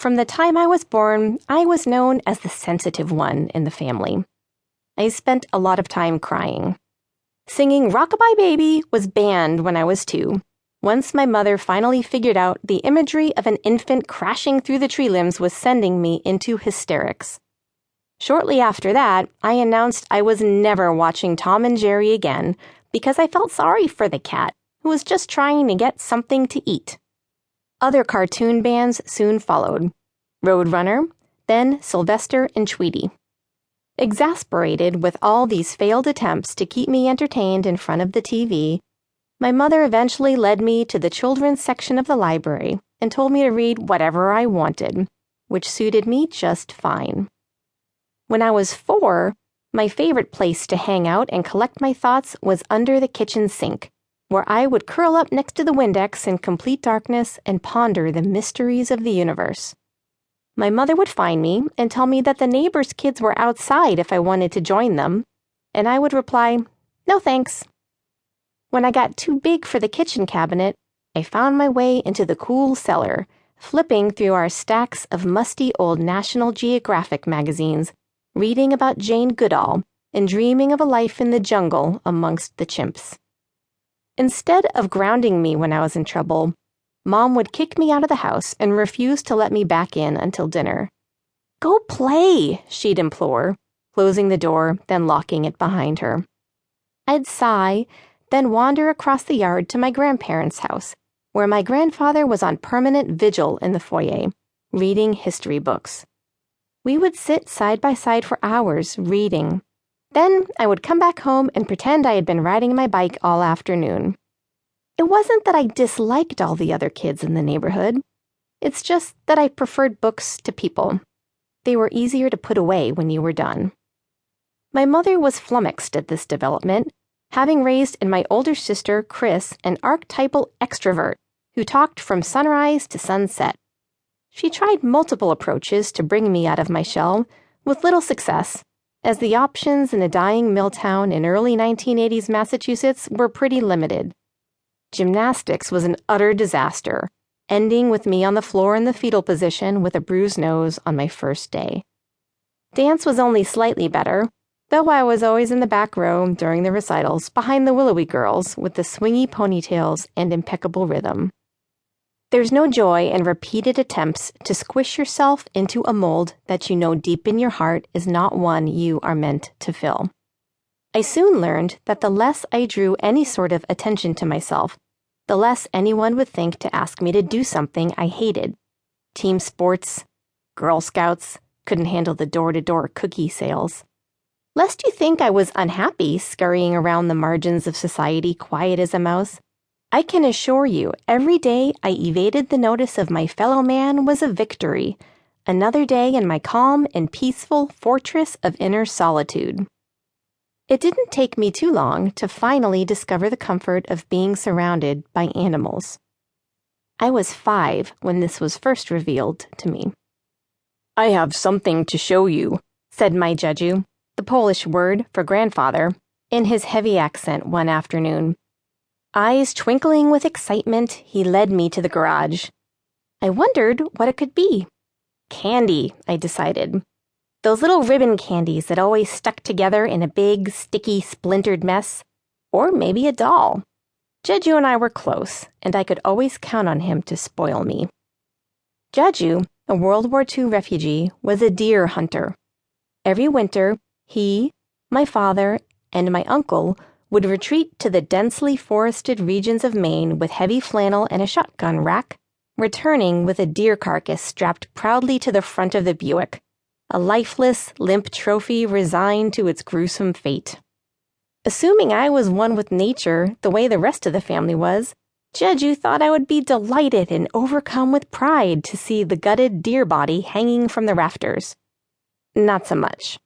From the time I was born, I was known as the sensitive one in the family. I spent a lot of time crying. Singing Rockabye Baby was banned when I was 2. Once my mother finally figured out the imagery of an infant crashing through the tree limbs was sending me into hysterics. Shortly after that, I announced I was never watching Tom and Jerry again because I felt sorry for the cat, who was just trying to get something to eat. Other cartoon bands soon followed. Roadrunner, then Sylvester and Tweety. Exasperated with all these failed attempts to keep me entertained in front of the TV, my mother eventually led me to the children's section of the library and told me to read whatever I wanted, which suited me just fine. When I was 4, my favorite place to hang out and collect my thoughts was under the kitchen sink, where I would curl up next to the Windex in complete darkness and ponder the mysteries of the universe. My mother would find me and tell me that the neighbors' kids were outside if I wanted to join them, and I would reply, "No thanks." When I got too big for the kitchen cabinet, I found my way into the cool cellar, flipping through our stacks of musty old National Geographic magazines, reading about Jane Goodall and dreaming of a life in the jungle amongst the chimps. Instead of grounding me when I was in trouble, Mom would kick me out of the house and refuse to let me back in until dinner. "Go play," she'd implore, closing the door, then locking it behind her. I'd sigh, then wander across the yard to my grandparents' house, where my grandfather was on permanent vigil in the foyer, reading history books. We would sit side by side for hours, reading. Then I would come back home and pretend I had been riding my bike all afternoon. It wasn't that I disliked all the other kids in the neighborhood. It's just that I preferred books to people. They were easier to put away when you were done. My mother was flummoxed at this development, having raised in my older sister, Chris, an archetypal extrovert who talked from sunrise to sunset. She tried multiple approaches to bring me out of my shell, with little success, as the options in a dying mill town in early 1980s Massachusetts were pretty limited. Gymnastics was an utter disaster, ending with me on the floor in the fetal position with a bruised nose on my first day. Dance was only slightly better, though I was always in the back row during the recitals behind the willowy girls with the swingy ponytails and impeccable rhythm. There's no joy in repeated attempts to squish yourself into a mold that you know deep in your heart is not one you are meant to fill. I soon learned that the less I drew any sort of attention to myself, the less anyone would think to ask me to do something I hated. Team sports, Girl Scouts, couldn't handle the door-to-door cookie sales. Lest you think I was unhappy scurrying around the margins of society quiet as a mouse, I can assure you every day I evaded the notice of my fellow man was a victory, another day in my calm and peaceful fortress of inner solitude. It didn't take me too long to finally discover the comfort of being surrounded by animals. I was 5 when this was first revealed to me. "I have something to show you," said my Jeju, the Polish word for grandfather, in his heavy accent one afternoon. Eyes twinkling with excitement, he led me to the garage. I wondered what it could be. Candy, I decided. Those little ribbon candies that always stuck together in a big, sticky, splintered mess. Or maybe a doll. Jeju and I were close, and I could always count on him to spoil me. Jeju, a World War II refugee, was a deer hunter. Every winter, he, my father, and my uncle would retreat to the densely forested regions of Maine with heavy flannel and a shotgun rack, returning with a deer carcass strapped proudly to the front of the Buick, a lifeless, limp trophy resigned to its gruesome fate. Assuming I was one with nature the way the rest of the family was, Jeju thought I would be delighted and overcome with pride to see the gutted deer body hanging from the rafters. Not so much.